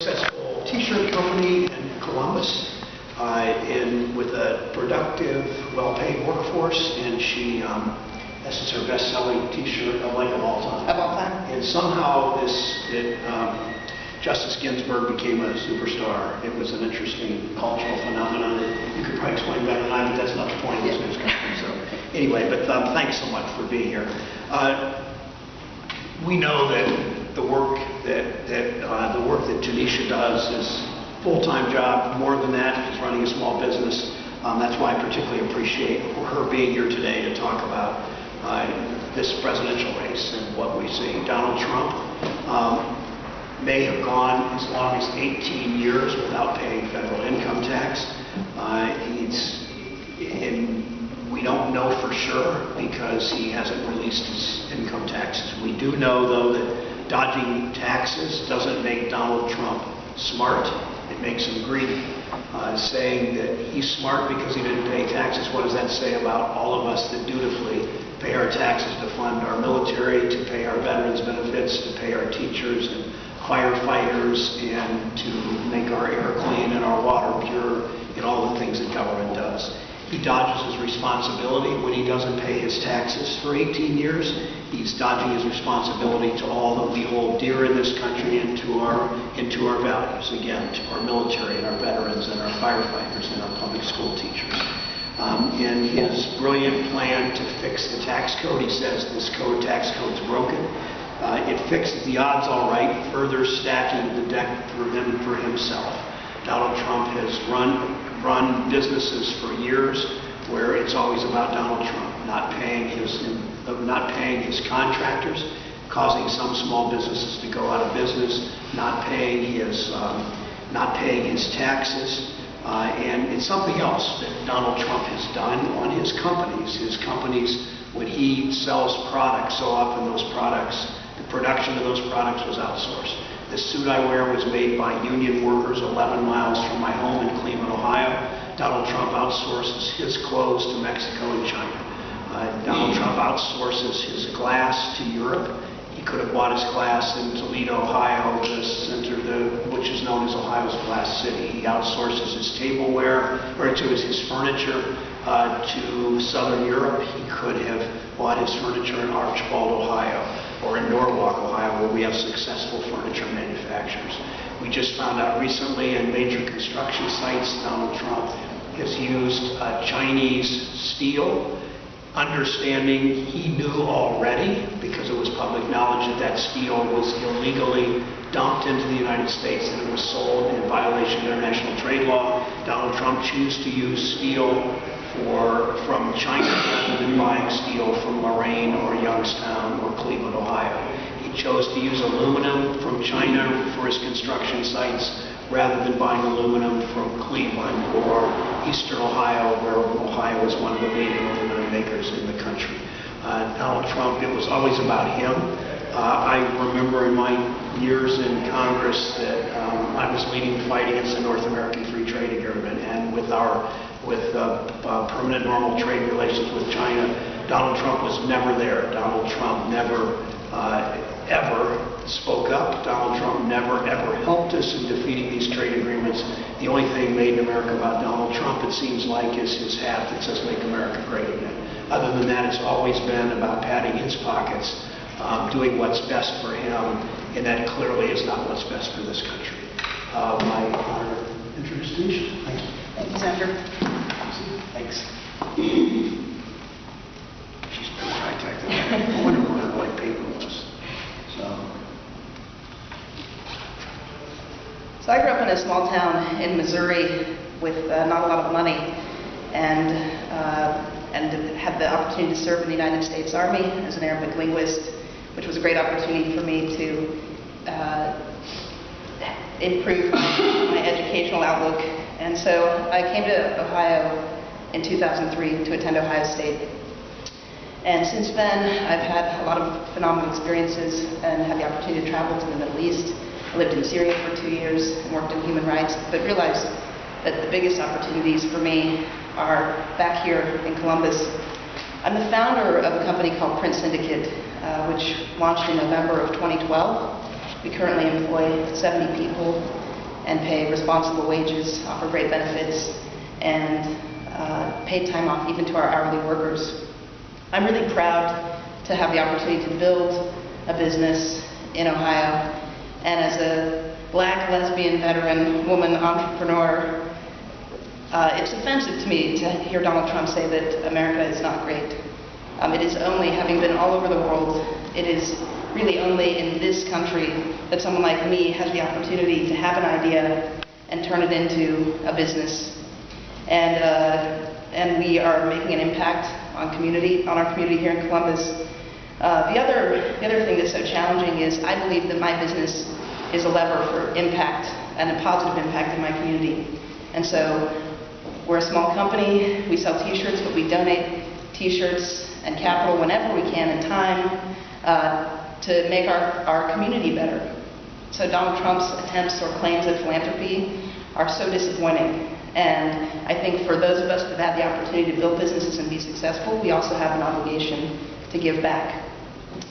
Successful t-shirt company in Columbus, and with a productive, well-paid workforce, and this is her best-selling t-shirt of all time. Of all time. And somehow Justice Ginsburg became a superstar. It was an interesting cultural phenomenon that you could probably explain better than I, but that's not the point of this news conference. So anyway, but thanks so much for being here. We know that the work that Tanisha does is a full-time job. More than that, she's running a small business. That's why I particularly appreciate her being here today to talk about this presidential race and what we see. Donald Trump may have gone as long as 18 years without paying federal income tax. We don't know for sure because he hasn't released his income taxes. We do know, though, that dodging taxes doesn't make Donald Trump smart. It makes him greedy. Saying that he's smart because he didn't pay taxes, what does that say about all of us that dutifully pay our taxes to fund our military, to pay our veterans benefits, to pay our teachers and firefighters, and to make our air clean and our water pure, and all the things that government does? He dodges his responsibility when he doesn't pay his taxes for 18 years. He's dodging his responsibility to all that we hold dear in this country and to our values, again, to our military and our veterans and our firefighters and our public school teachers. In his brilliant plan to fix the tax code, he says this tax code's broken. It fixes the odds all right, further stacking the deck for himself. Donald Trump has run businesses for years where it's always about Donald Trump not paying his contractors, causing some small businesses to go out of business, not paying his taxes, and it's something else that Donald Trump has done on his companies. His companies, when he sells products, so often those products, the production of those products was outsourced. This suit I wear was made by union workers 11 miles from my home in Cleveland, Ohio. Donald Trump outsources his clothes to Mexico and China. Donald Trump outsources his glass to Europe. He could have bought his glass in Toledo, Ohio, which is known as Ohio's Glass City. He outsources his tableware, or his furniture to Southern Europe. He could have bought his furniture in Archbald, Ohio, or in Norwalk, Ohio, where we have successful furniture manufacturers. We just found out recently in major construction sites, Donald Trump has used Chinese steel, understanding he knew already, because it was public knowledge, that that steel was illegally dumped into the United States and it was sold in violation of international trade law. Donald Trump chose to use steel from China rather than buying steel from Moraine or Youngstown or Cleveland, Ohio. He chose to use aluminum from China for his construction sites rather than buying aluminum from Cleveland or Eastern Ohio, where Ohio is one of the leading aluminum makers in the country. Donald Trump, it was always about him. I remember in my years in Congress that I was leading the fight against the North American Free Trade Agreement, and with permanent normal trade relations with China, Donald Trump was never there. Donald Trump never ever spoke up. Donald Trump never ever helped us in defeating these trade agreements. The only thing made in America about Donald Trump, it seems like, is his hat that says "Make America Great Again." Other than that, it's always been about padding his pockets, doing what's best for him, and that clearly is not what's best for this country. My honor to introduce Tanisha. Thank you. Thank you, Senator. Thanks. She's pretty high-tech today. I wonder where her white paper was. So I grew up in a small town in Missouri with not a lot of money, and had the opportunity to serve in the United States Army as an Arabic linguist, which was a great opportunity for me to improve my educational outlook. And so I came to Ohio in 2003 to attend Ohio State. And since then, I've had a lot of phenomenal experiences and had the opportunity to travel to the Middle East. I lived in Syria for 2 years and worked in human rights, but realized that the biggest opportunities for me are back here in Columbus. I'm the founder of a company called Print Syndicate, which launched in November of 2012. We currently employ 70 people and pay responsible wages, offer great benefits, and paid time off even to our hourly workers. I'm really proud to have the opportunity to build a business in Ohio, and as a Black, lesbian, veteran, woman, entrepreneur, it's offensive to me to hear Donald Trump say that America is not great. It is only, having been all over the world, it is really only in this country that someone like me has the opportunity to have an idea and turn it into a business. And we are making an impact on our community here in Columbus. The other thing that's so challenging is I believe that my business is a lever for impact and a positive impact in my community. And so we're a small company, we sell t-shirts, but we donate t-shirts and capital whenever we can and time to make our community better. So Donald Trump's attempts or claims at philanthropy are so disappointing. And I think for those of us that have had the opportunity to build businesses and be successful, we also have an obligation to give back.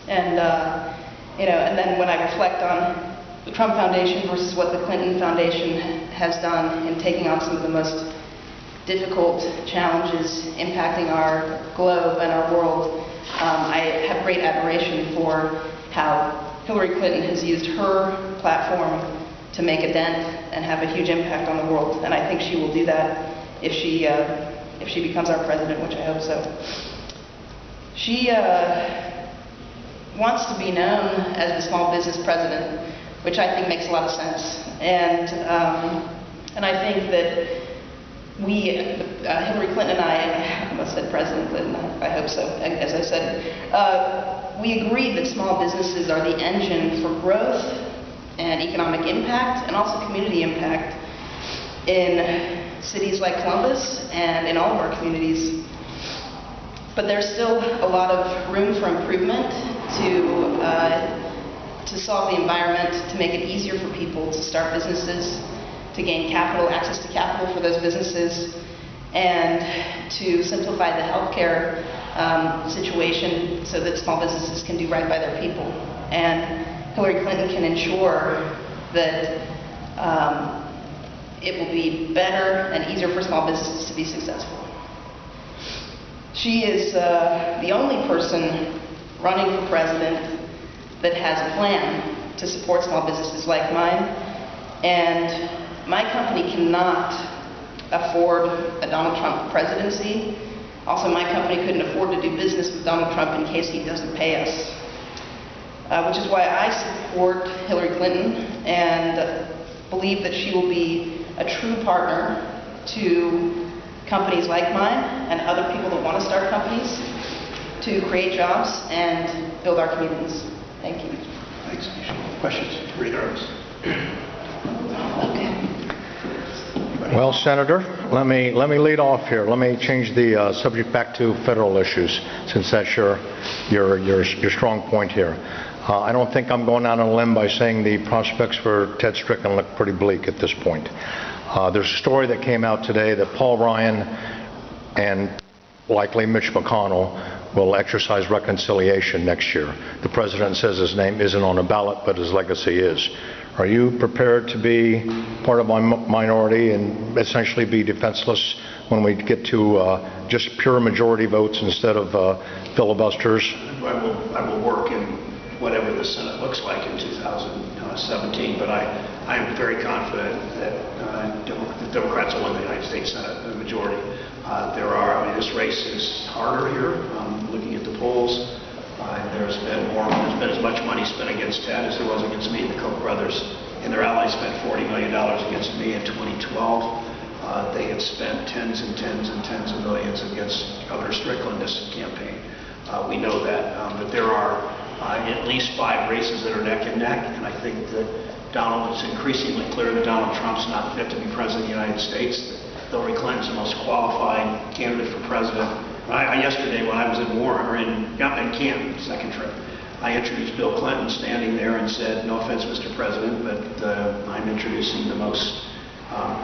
And and then when I reflect on the Trump Foundation versus what the Clinton Foundation has done in taking on some of the most difficult challenges impacting our globe and our world, I have great admiration for how Hillary Clinton has used her platform to make a dent and have a huge impact on the world. And I think she will do that if she becomes our president, which I hope so. She wants to be known as the small business president, which I think makes a lot of sense. And I think that Hillary Clinton and I almost said President Clinton, I hope so, as I said, we agreed that small businesses are the engine for growth and economic impact and also community impact in cities like Columbus and in all of our communities. But there's still a lot of room for improvement to solve the environment, to make it easier for people to start businesses, to gain capital, access to capital for those businesses, and to simplify the healthcare situation so that small businesses can do right by their people. And Hillary Clinton can ensure that it will be better and easier for small businesses to be successful. She is the only person running for president that has a plan to support small businesses like mine, and my company cannot afford a Donald Trump presidency. Also, my company couldn't afford to do business with Donald Trump in case he doesn't pay us. Which is why I support Hillary Clinton and believe that she will be a true partner to companies like mine and other people that want to start companies to create jobs and build our communities. Thank you. Thanks. Questions? Regards. Okay. Well, Senator, let me lead off here. Let me change the subject back to federal issues, since that's your strong point here. I don't think I'm going out on a limb by saying the prospects for Ted Strickland look pretty bleak at this point. There's a story that came out today that Paul Ryan and likely Mitch McConnell will exercise reconciliation next year. The president says his name isn't on a ballot, but his legacy is. Are you prepared to be part of my minority and essentially be defenseless when we get to just pure majority votes instead of filibusters? I will work in whatever the Senate looks like in 2017, but I am very confident that the Democrats will win the United States Senate, the majority. This race is harder here. Looking at the polls, there's been as much money spent against Ted as there was against me. The Koch brothers and their allies spent $40 million against me in 2012. They had spent tens and tens and tens of millions against Governor Strickland this campaign. We know that, but there are at least 5 races that are neck and neck, and I think that it's increasingly clear that Donald Trump's not fit to be president of the United States. Hillary Clinton's the most qualified candidate for president. Yesterday, when I was in Canton, second trip, I introduced Bill Clinton standing there and said, "No offense, Mr. President, but I'm introducing the most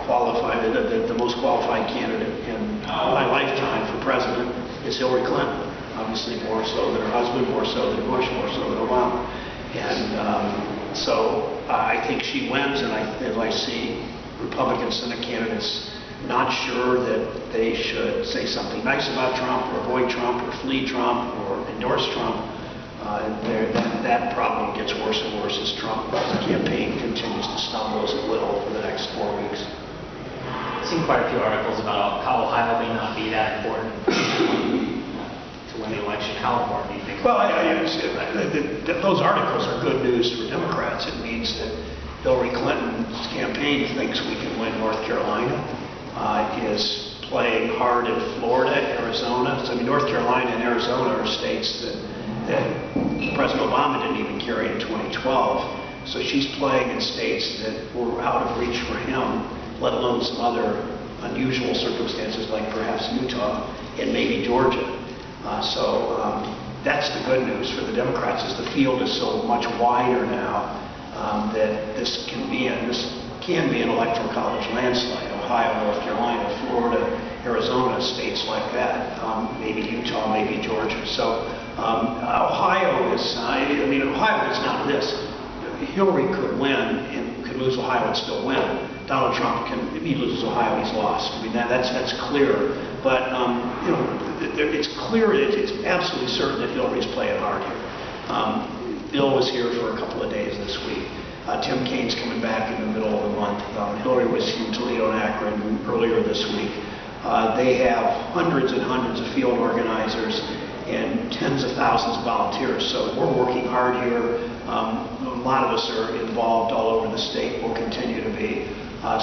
qualified candidate in my lifetime for president is Hillary Clinton. Obviously, more so than her husband, more so than Bush, more so than Obama." And So I think she wins, and as I see Republican Senate candidates not sure that they should say something nice about Trump or avoid Trump or flee Trump or endorse Trump, that problem gets worse and worse as Trump's campaign continues to stumble as it will for the next 4 weeks. I've seen quite a few articles about how Ohio may not be that important to win the election. How important do you think? Well, those articles are good news for Democrats. It means that Hillary Clinton's campaign thinks we can win North Carolina, is playing hard in Florida, Arizona. So, I mean, North Carolina and Arizona are states that President Obama didn't even carry in 2012. So she's playing in states that were out of reach for him, let alone some other unusual circumstances like perhaps Utah and maybe Georgia. That's the good news for the Democrats, is the field is so much wider now that this can be an electoral college landslide. Ohio, North Carolina, Florida, Arizona, states like that, maybe Utah, maybe Georgia. So Ohio is, Ohio is not this. Hillary could win and could lose Ohio and still win. Donald Trump if he loses Ohio, he's lost. I mean, that's clear. But it's clear, it's absolutely certain that Hillary's playing hard here. Bill was here for a couple of days this week. Tim Kaine's coming back in the middle of the month. Hillary was in Toledo and Akron earlier this week. They have hundreds and hundreds of field organizers and tens of thousands of volunteers. So we're working hard here. A lot of us are involved all over the state, will continue to be.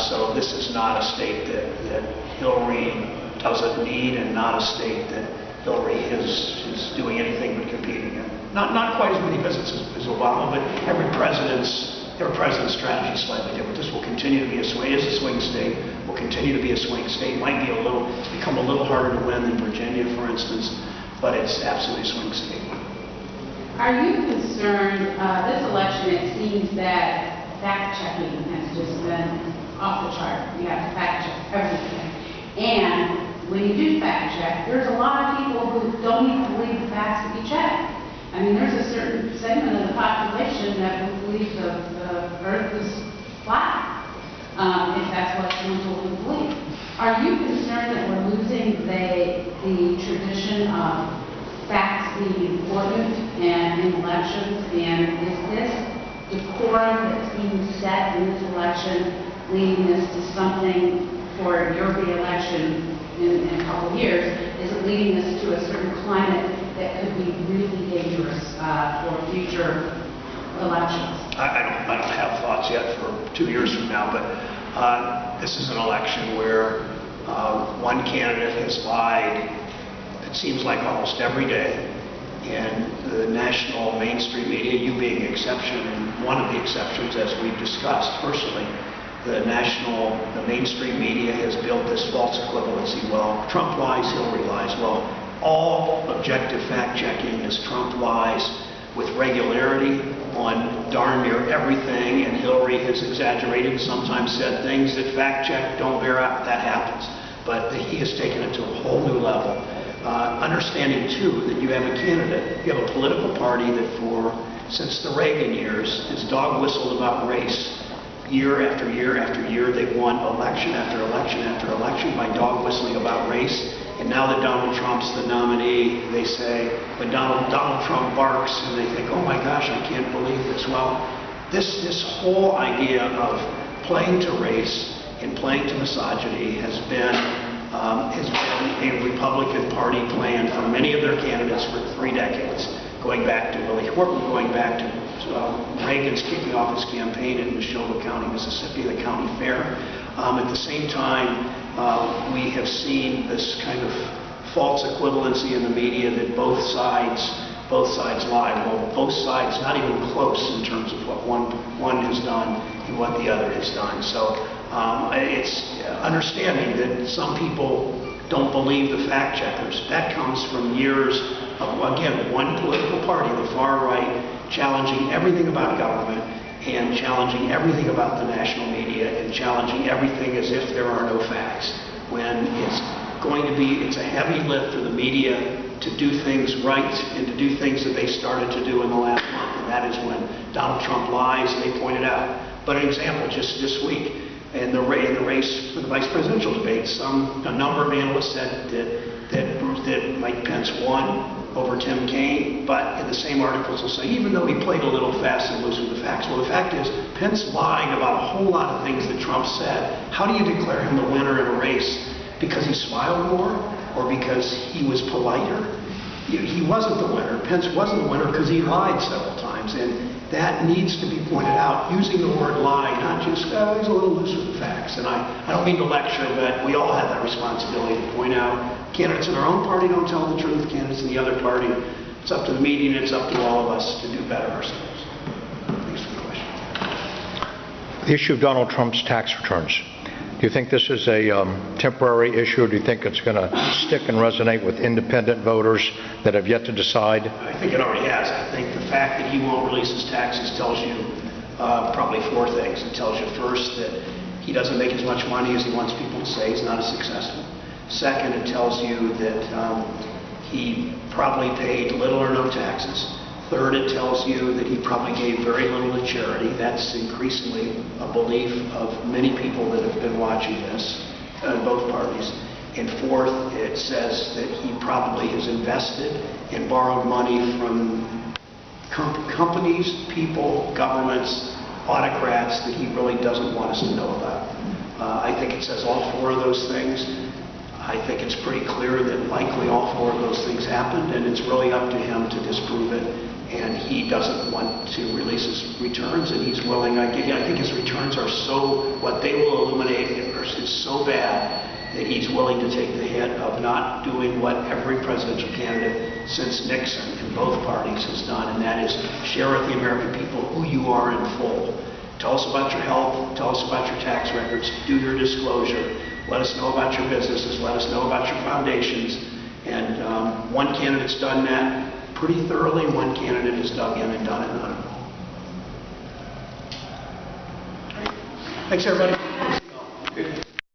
So this is not a state that Hillary doesn't need, and not a state that Hillary is doing anything but competing in. Not quite as many visits as Obama, but every president's strategy is slightly different. This will continue to be a swing state. Will continue to be a swing state. Might be become a little harder to win than Virginia, for instance, but it's absolutely a swing state. Are you concerned, this election, it seems that fact-checking has just been off the chart. You have to fact-check everything. And when you do fact-check, there's a lot of people who don't even believe the facts to be checked. I mean, there's a certain segment of the population that believes the earth is flat, if that's what someone told them to believe. Are you concerned that we're losing the tradition of facts being important in elections? And is this decorum that's being set in this election leading us to something for your re-election in a couple of years? Is it leading us to a certain climate that could be really dangerous for future elections? I don't have thoughts yet for 2 years from now, but this is an election where one candidate has lied, it seems like almost every day, and the national mainstream media, you being the exception, and one of the exceptions as we've discussed personally, the mainstream media has built this false equivalency. Well, Trump lies, Hillary lies. Well, all objective fact-checking is Trump lies with regularity on darn near everything, and Hillary has exaggerated and sometimes said things that fact-check don't bear out. That happens. But he has taken it to a whole new level. Understanding, too, that you have a candidate, you have a political party that since the Reagan years has dog-whistled about race year after year after year. They've won election after election after election by dog-whistling about race. And now that Donald Trump's the nominee, they say, when Donald Trump barks, and they think, oh my gosh, I can't believe this. Well, this whole idea of playing to race and playing to misogyny has been a Republican Party plan for many of their candidates for 3 decades, going back to Willie Horton, going back to Reagan's kicking off his campaign in Neshoba County, Mississippi, the county fair. At the same time, we have seen this kind of false equivalency in the media that both sides lie. Well, both sides not even close in terms of what one has done and what the other has done. So it's understanding that some people don't believe the fact checkers. That comes from years of, again, one political party, the far right, challenging everything about government and challenging everything about the national media and challenging everything as if there are no facts. When it's a heavy lift for the media to do things right and to do things that they started to do in the last month. That is when Donald Trump lies, and they point it out. But an example, just this week, in the race for the vice presidential debate, a number of analysts said that Mike Pence won over Tim Kaine, but in the same articles will say, even though he played a little fast and loose with the facts. Well, the fact is, Pence lied about a whole lot of things that Trump said. How do you declare him the winner in a race? Because he smiled more, or because he was politer? He wasn't the winner. Pence wasn't the winner because he lied several times, and that needs to be pointed out, using the word lie, not just, he's a little loose with the facts. And I don't mean to lecture, but we all have that responsibility to point out candidates in our own party don't tell the truth, candidates in the other party. It's up to the media, and it's up to all of us to do better ourselves. Thanks for the question. The issue of Donald Trump's tax returns. Do you think this is a temporary issue, or do you think it's going to stick and resonate with independent voters that have yet to decide? I think it already has. I think the fact that he won't release his taxes tells you probably four things. It tells you first that he doesn't make as much money as he wants people to say. He's not as successful. Second, it tells you that he probably paid little or no taxes. Third, it tells you that he probably gave very little to charity. That's increasingly a belief of many people that have been watching this, both parties. And fourth, it says that he probably has invested and borrowed money from companies, people, governments, autocrats that he really doesn't want us to know about. I think it says all four of those things. I think it's pretty clear that likely all four of those things happened, and it's really up to him to disprove it. And he doesn't want to release his returns, and he's willing. I think his returns are what they will illuminate is so bad that he's willing to take the hit of not doing what every presidential candidate since Nixon in both parties has done, and that is share with the American people who you are in full. Tell us about your health, tell us about your tax records, do your disclosure, let us know about your businesses, let us know about your foundations. And one candidate's done that pretty thoroughly. One candidate has dug in and done it not at all. Thanks, everybody.